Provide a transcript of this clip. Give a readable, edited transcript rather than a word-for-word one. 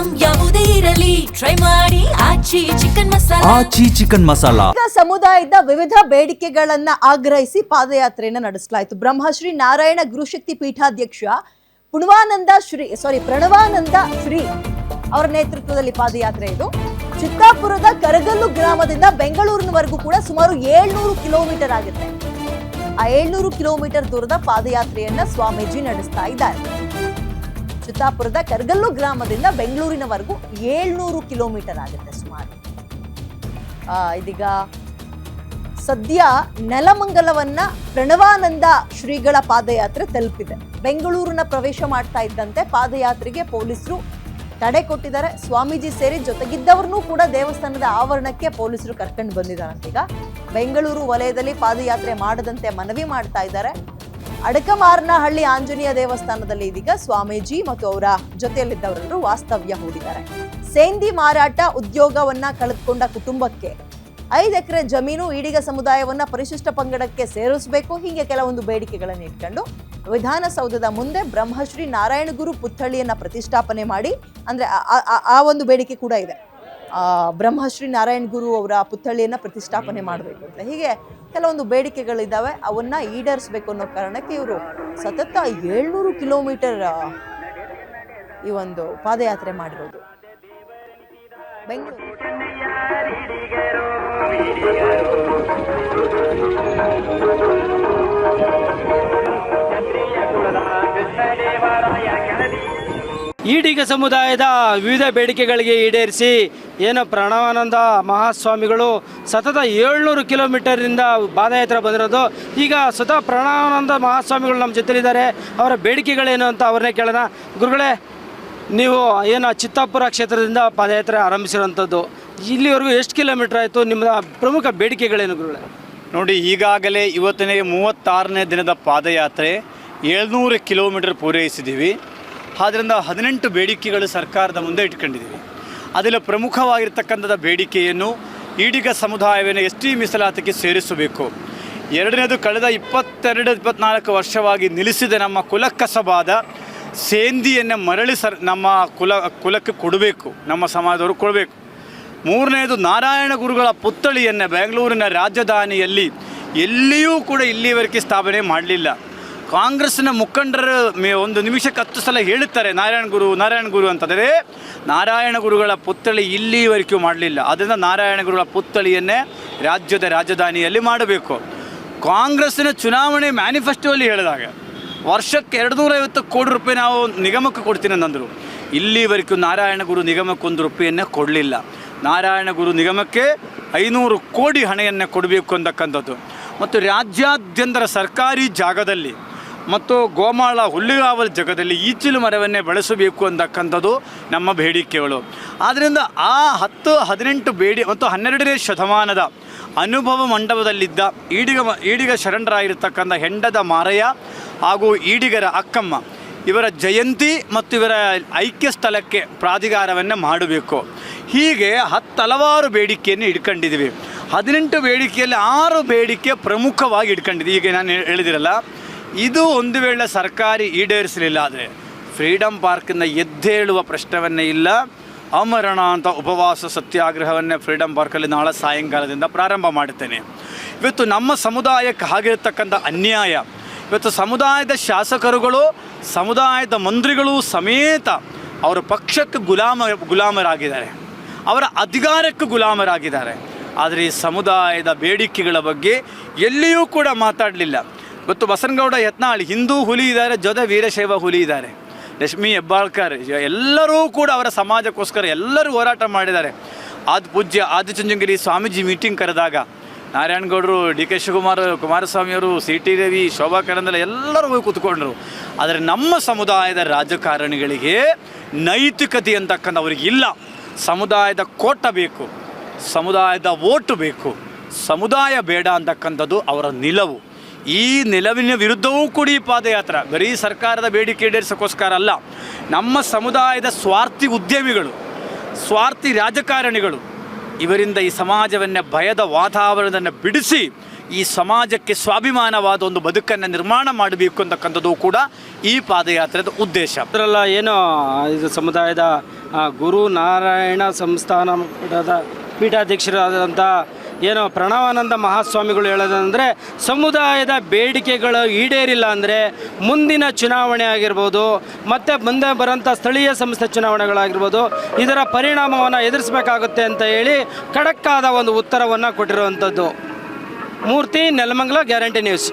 Item ಯಾವುದೇ ಇರಲಿ try ಮಾಡಿ ಆಚಿ ಚಿಕನ್ ಮಸಾಲಾ. ಆಚಿ ಚಿಕನ್ ಮಸಾಲಾ. ಸಮುದಾಯದ ವಿವಿಧ ಬೇಡಿಕೆಗಳನ್ನ ಆಗ್ರಹಿಸಿ ಪಾದಯಾತ್ರೆಯನ್ನ ನಡೆಸಲಾಯಿತು. ಬ್ರಹ್ಮಶ್ರೀ ನಾರಾಯಣ ಗುರುಶಕ್ತಿ ಪೀಠಾಧ್ಯಕ್ಷ ಪ್ರಣವಾನಂದ ಶ್ರೀ ಅವರ ನೇತೃತ್ವದಲ್ಲಿ ಪಾದಯಾತ್ರೆ ಇದು. ಚಿತ್ತಾಪುರದ ಕರಗಲ್ಲು ಗ್ರಾಮದಿಂದ ಬೆಂಗಳೂರಿನವರೆಗೂ ಕೂಡ ಸುಮಾರು 700 ಕಿಲೋಮೀಟರ್ ಆಗುತ್ತೆ. ಆ 700 ಕಿಲೋಮೀಟರ್ ದೂರದ ಪಾದಯಾತ್ರೆಯನ್ನ ಸ್ವಾಮೀಜಿ ನಡೆಸ್ತಾ ಇದ್ದಾರೆ. ಚಿತ್ತಾಪುರದ ಕರಗಲ್ಲು ಗ್ರಾಮದಿಂದ ಬೆಂಗಳೂರಿನವರೆಗೂ 700 ಕಿಲೋಮೀಟರ್ ಆಗುತ್ತೆ ಸುಮಾರು. ಇದೀಗ ಸದ್ಯ ನೆಲಮಂಗಲವನ್ನ ಪ್ರಣವಾನಂದ ಶ್ರೀಗಳ ಪಾದಯಾತ್ರೆ ತಲುಪಿದೆ. ಬೆಂಗಳೂರಿನ ಪ್ರವೇಶ ಮಾಡ್ತಾ ಇದ್ದಂತೆ ಪಾದಯಾತ್ರೆಗೆ ಪೊಲೀಸರು ತಡೆ ಕೊಟ್ಟಿದ್ದಾರೆ. ಸ್ವಾಮೀಜಿ ಸೇರಿ ಜೊತೆಗಿದ್ದವರನ್ನೂ ಕೂಡ ದೇವಸ್ಥಾನದ ಆವರಣಕ್ಕೆ ಪೊಲೀಸರು ಕರ್ಕೊಂಡು ಬಂದಿದ್ದಾರಂತೀಗ. ಬೆಂಗಳೂರು ವಲಯದಲ್ಲಿ ಪಾದಯಾತ್ರೆ ಮಾಡದಂತೆ ಮನವಿ ಮಾಡ್ತಾ ಇದ್ದಾರೆ. ಅಡಕಮಾರನಹಳ್ಳಿ ಆಂಜನೇಯ ದೇವಸ್ಥಾನದಲ್ಲಿ ಇದೀಗ ಸ್ವಾಮೀಜಿ ಮತ್ತು ಅವರ ಜೊತೆಯಲ್ಲಿದ್ದವರೆಲ್ಲರೂ ವಾಸ್ತವ್ಯ ಹೂಡಿದ್ದಾರೆ. ಸೇಂದಿ ಮಾರಾಟ ಉದ್ಯೋಗವನ್ನ ಕಳೆದುಕೊಂಡ ಕುಟುಂಬಕ್ಕೆ 5 ಎಕರೆ ಜಮೀನು, ಈಡಿಗ ಸಮುದಾಯವನ್ನ ಪರಿಶಿಷ್ಟ ಪಂಗಡಕ್ಕೆ ಸೇರಿಸಬೇಕು, ಹೀಗೆ ಕೆಲವೊಂದು ಬೇಡಿಕೆಗಳನ್ನು ಇಟ್ಕೊಂಡು ವಿಧಾನಸೌಧದ ಮುಂದೆ ಬ್ರಹ್ಮಶ್ರೀ ನಾರಾಯಣಗುರು ಪುತ್ಥಳಿಯನ್ನ ಪ್ರತಿಷ್ಠಾಪನೆ ಮಾಡಿ, ಅಂದ್ರೆ ಆ ಒಂದು ಬೇಡಿಕೆ ಕೂಡ ಇದೆ, ಬ್ರಹ್ಮಶ್ರೀ ನಾರಾಯಣ ಗುರು ಅವರ ಪುತ್ಥಳಿಯನ್ನ ಪ್ರತಿಷ್ಠಾಪನೆ ಮಾಡಬೇಕು ಅಂತ. ಹೀಗೆ ಕೆಲವೊಂದು ಬೇಡಿಕೆಗಳಿದ್ದಾವೆ, ಅವನ್ನ ಈಡೇರಿಸಬೇಕು ಅನ್ನೋ ಕಾರಣಕ್ಕೆ ಇವರು ಸತತ 700 ಕಿಲೋಮೀಟರ್ ಈ ಒಂದು ಪಾದಯಾತ್ರೆ ಮಾಡಿರೋದು. ಬೆಂಗಳೂರು ಈಡಿಗ ಸಮುದಾಯದ ವಿವಿಧ ಬೇಡಿಕೆಗಳಿಗೆ ಈಡೇರಿಸಿ ಏನು ಪ್ರಣವಾನಂದ ಮಹಾಸ್ವಾಮಿಗಳು ಸತತ 700 ಕಿಲೋಮೀಟರಿಂದ ಪಾದಯಾತ್ರೆ ಬಂದಿರೋದು. ಈಗ ಸ್ವತಃ ಪ್ರಣವಾನಂದ ಮಹಾಸ್ವಾಮಿಗಳು ನಮ್ಮ ಜೊತೆಲಿದ್ದಾರೆ. ಅವರ ಬೇಡಿಕೆಗಳೇನು ಅಂತ ಅವ್ರನ್ನೇ ಕೇಳೋಣ. ಗುರುಗಳೇ, ನೀವು ಏನು ಚಿತ್ತಾಪುರ ಕ್ಷೇತ್ರದಿಂದ ಪಾದಯಾತ್ರೆ ಆರಂಭಿಸಿರೋಂಥದ್ದು, ಇಲ್ಲಿವರೆಗೂ ಎಷ್ಟು ಕಿಲೋಮೀಟರ್ ಆಯಿತು? ನಿಮ್ಮ ಪ್ರಮುಖ ಬೇಡಿಕೆಗಳೇನು ಗುರುಗಳೇ? ನೋಡಿ, ಈಗಾಗಲೇ ಇವತ್ತಿನ 36ನೇ ದಿನದ ಪಾದಯಾತ್ರೆ 700 ಕಿಲೋಮೀಟರ್ ಪೂರೈಸಿದ್ದೀವಿ. ಆದ್ದರಿಂದ 18 ಬೇಡಿಕೆಗಳು ಸರ್ಕಾರದ ಮುಂದೆ ಇಟ್ಕೊಂಡಿದ್ದೀವಿ. ಅದರಲ್ಲಿ ಪ್ರಮುಖವಾಗಿರ್ತಕ್ಕಂಥ ಬೇಡಿಕೆಯನ್ನು ಈಡಿಗ ಸಮುದಾಯವನ್ನು ST ಮೀಸಲಾತಿಗೆ ಸೇರಿಸಬೇಕು. ಎರಡನೇದು, ಕಳೆದ 22-24 ವರ್ಷವಾಗಿ ನಿಲ್ಲಿಸಿದ ನಮ್ಮ ಕುಲಕ್ಕಸಬಾದ ಸೇಂದಿಯನ್ನು ಮರಳಿ ನಮ್ಮ ಕುಲಕ್ಕೆ ಕೊಡಬೇಕು, ನಮ್ಮ ಸಮಾಜದವರು ಕೊಡಬೇಕು. ಮೂರನೇದು, ನಾರಾಯಣ ಗುರುಗಳ ಪುತ್ಥಳಿಯನ್ನು ಬೆಂಗಳೂರಿನ ರಾಜಧಾನಿಯಲ್ಲಿ ಎಲ್ಲಿಯೂ ಕೂಡ ಇಲ್ಲಿವರೆಗೆ ಸ್ಥಾಪನೆ ಮಾಡಲಿಲ್ಲ. ಕಾಂಗ್ರೆಸ್ನ ಮುಖಂಡರು ಒಂದು ನಿಮಿಷಕ್ಕೆ 10 ಸಲ ಹೇಳುತ್ತಾರೆ ನಾರಾಯಣ ಗುರು ಅಂತಂದರೆ, ನಾರಾಯಣ ಗುರುಗಳ ಪುತ್ಥಳಿ ಇಲ್ಲಿವರೆಗೂ ಮಾಡಲಿಲ್ಲ. ಅದರಿಂದ ನಾರಾಯಣ ಗುರುಗಳ ಪುತ್ಥಳಿಯನ್ನೇ ರಾಜ್ಯದ ರಾಜಧಾನಿಯಲ್ಲಿ ಮಾಡಬೇಕು. ಕಾಂಗ್ರೆಸ್ಸಿನ ಚುನಾವಣೆ ಮ್ಯಾನಿಫೆಸ್ಟೋಲ್ಲಿ ಹೇಳಿದಾಗ ವರ್ಷಕ್ಕೆ 250 ಕೋಟಿ ರೂಪಾಯಿ ನಾವು ನಿಗಮಕ್ಕೆ ಕೊಡ್ತೀನಿ ಅಂದರು. ಇಲ್ಲಿವರೆಗೂ ನಾರಾಯಣ ಗುರು ನಿಗಮಕ್ಕೆ 1 ರೂಪಾಯಿಯನ್ನೇ ಕೊಡಲಿಲ್ಲ. ನಾರಾಯಣ ಗುರು ನಿಗಮಕ್ಕೆ 500 ಕೋಟಿ ಹಣೆಯನ್ನು ಕೊಡಬೇಕು ಅಂತಕ್ಕಂಥದ್ದು. ಮತ್ತು ರಾಜ್ಯಾದ್ಯಂತರ ಸರ್ಕಾರಿ ಜಾಗದಲ್ಲಿ ಮತ್ತು ಗೋಮಾಳ ಹುಲ್ಲುಗಾವಲು ಜಾಗದಲ್ಲಿ ಈಚಿಲು ಮರವನ್ನೇ ಬೆಳೆಸಬೇಕು ಅಂತಕ್ಕಂಥದ್ದು ನಮ್ಮ ಬೇಡಿಕೆಗಳು. ಆದ್ದರಿಂದ ಆ 10-18 ಮತ್ತು 12ನೇ ಶತಮಾನದ ಅನುಭವ ಮಂಟಪದಲ್ಲಿದ್ದ ಈಡಿಗ ಶರಣರಾಗಿರ್ತಕ್ಕಂಥ ಹೆಂಡದ ಮಾರಯ್ಯ ಹಾಗೂ ಈಡಿಗರ ಅಕ್ಕಮ್ಮ ಇವರ ಜಯಂತಿ ಮತ್ತು ಇವರ ಐಕ್ಯ ಸ್ಥಳಕ್ಕೆ ಪ್ರಾಧಿಕಾರವನ್ನು ಮಾಡಬೇಕು. ಹೀಗೆ ಹಲವಾರು ಬೇಡಿಕೆಯನ್ನು ಇಟ್ಕೊಂಡಿದ್ದೀವಿ. 18 ಬೇಡಿಕೆಯಲ್ಲಿ 6 ಬೇಡಿಕೆ ಪ್ರಮುಖವಾಗಿ ಇಟ್ಕೊಂಡಿದ್ದೀವಿ. ಈಗ ನಾನು ಹೇಳಿದಿರಲ್ಲ, ಇದು ಒಂದು ವೇಳೆ ಸರ್ಕಾರಿ ಈಡೇರಿಸಲಿಲ್ಲ ಆದರೆ ಫ್ರೀಡಮ್ ಪಾರ್ಕಿಂದ ಎದ್ದೇಳುವ ಪ್ರಶ್ನವನ್ನೇ ಇಲ್ಲ. ಅಮರಣ ಅಂತ ಉಪವಾಸ ಸತ್ಯಾಗ್ರಹವನ್ನೇ ಫ್ರೀಡಮ್ ಪಾರ್ಕಲ್ಲಿ ನಾಳೆ ಸಾಯಂಕಾಲದಿಂದ ಪ್ರಾರಂಭ ಮಾಡುತ್ತೇನೆ. ಇವತ್ತು ನಮ್ಮ ಸಮುದಾಯಕ್ಕೆ ಆಗಿರತಕ್ಕಂಥ ಅನ್ಯಾಯ, ಇವತ್ತು ಸಮುದಾಯದ ಶಾಸಕರುಗಳು, ಸಮುದಾಯದ ಮಂತ್ರಿಗಳು ಸಮೇತ ಅವರ ಪಕ್ಷಕ್ಕೆ ಗುಲಾಮರಾಗಿದ್ದಾರೆ, ಅವರ ಅಧಿಕಾರಕ್ಕೆ ಗುಲಾಮರಾಗಿದ್ದಾರೆ. ಆದರೆ ಈ ಸಮುದಾಯದ ಬೇಡಿಕೆಗಳ ಬಗ್ಗೆ ಎಲ್ಲಿಯೂ ಕೂಡ ಮಾತಾಡಲಿಲ್ಲ. ಇವತ್ತು ಬಸನಗೌಡ ಯತ್ನಾಳ್ ಹಿಂದೂ ಹುಲಿ ಇದ್ದಾರೆ, ಜೊತೆ ವೀರಶೈವ ಹುಲಿ ಇದ್ದಾರೆ. ಲಕ್ಷ್ಮೀ ಹೆಬ್ಬಾಳ್ಕರ್ ಎಲ್ಲರೂ ಕೂಡ ಅವರ ಸಮಾಜಕ್ಕೋಸ್ಕರ ಎಲ್ಲರೂ ಹೋರಾಟ ಮಾಡಿದ್ದಾರೆ. ಪೂಜ್ಯ ಆದಿಚುಂಚನಗಿರಿ ಸ್ವಾಮೀಜಿ ಮೀಟಿಂಗ್ ಕರೆದಾಗ ನಾರಾಯಣಗೌಡರು, DK ಶಿವಕುಮಾರ್, ಕುಮಾರಸ್ವಾಮಿಯವರು, CT ರವಿ, ಶೋಭಾ ಕರಂದಲ ಎಲ್ಲರೂ ಹೋಗಿ ಕೂತ್ಕೊಂಡ್ರು. ಆದರೆ ನಮ್ಮ ಸಮುದಾಯದ ರಾಜಕಾರಣಿಗಳಿಗೆ ನೈತಿಕತೆ ಅಂತಕ್ಕಂಥವ್ರಿಗೆ ಇಲ್ಲ. ಸಮುದಾಯದ ಕೋಟ ಬೇಕು, ಸಮುದಾಯದ ಓಟು ಬೇಕು, ಸಮುದಾಯ ಬೇಡ ಅಂತಕ್ಕಂಥದ್ದು ಅವರ ನಿಲುವು. ಈ ನಿಲುವಿನ ವಿರುದ್ಧವೂ ಕೂಡ ಈ ಪಾದಯಾತ್ರೆ ಬರೀ ಸರ್ಕಾರದ ಬೇಡಿಕೆ ಈಡೇರಿಸೋಕ್ಕೋಸ್ಕರ ಅಲ್ಲ. ನಮ್ಮ ಸಮುದಾಯದ ಸ್ವಾರ್ಥಿ ಉದ್ಯಮಿಗಳು, ಸ್ವಾರ್ಥಿ ರಾಜಕಾರಣಿಗಳು ಇವರಿಂದ ಈ ಸಮಾಜವನ್ನೇ ಭಯದ ವಾತಾವರಣವನ್ನು ಬಿಡಿಸಿ ಈ ಸಮಾಜಕ್ಕೆ ಸ್ವಾಭಿಮಾನವಾದ ಒಂದು ಬದುಕನ್ನು ನಿರ್ಮಾಣ ಮಾಡಬೇಕು ಅಂತಕ್ಕಂಥದ್ದು ಕೂಡ ಈ ಪಾದಯಾತ್ರೆದ ಉದ್ದೇಶ. ಅದರಲ್ಲ ಏನೋ ಇದು ಸಮುದಾಯದ ಗುರು ನಾರಾಯಣ ಸಂಸ್ಥಾನ ಪೀಠಾಧ್ಯಕ್ಷರಾದಂಥ ಏನು ಪ್ರಣವಾನಂದ ಮಹಾಸ್ವಾಮಿಗಳು ಹೇಳೋದಂದರೆ ಸಮುದಾಯದ ಬೇಡಿಕೆಗಳು ಈಡೇರಿಲ್ಲ ಅಂದರೆ ಮುಂದಿನ ಚುನಾವಣೆ ಆಗಿರ್ಬೋದು ಮತ್ತು ಮುಂದೆ ಬರೋಂಥ ಸ್ಥಳೀಯ ಸಂಸ್ಥೆ ಚುನಾವಣೆಗಳಾಗಿರ್ಬೋದು ಇದರ ಪರಿಣಾಮವನ್ನು ಎದುರಿಸಬೇಕಾಗುತ್ತೆ ಅಂತ ಹೇಳಿ ಖಡಕ್ಕಾದ ಒಂದು ಉತ್ತರವನ್ನು ಕೊಟ್ಟಿರುವಂಥದ್ದು. ಮೂರ್ತಿ, ನೆಲಮಂಗಲ, ಗ್ಯಾರಂಟಿ ನ್ಯೂಸ್.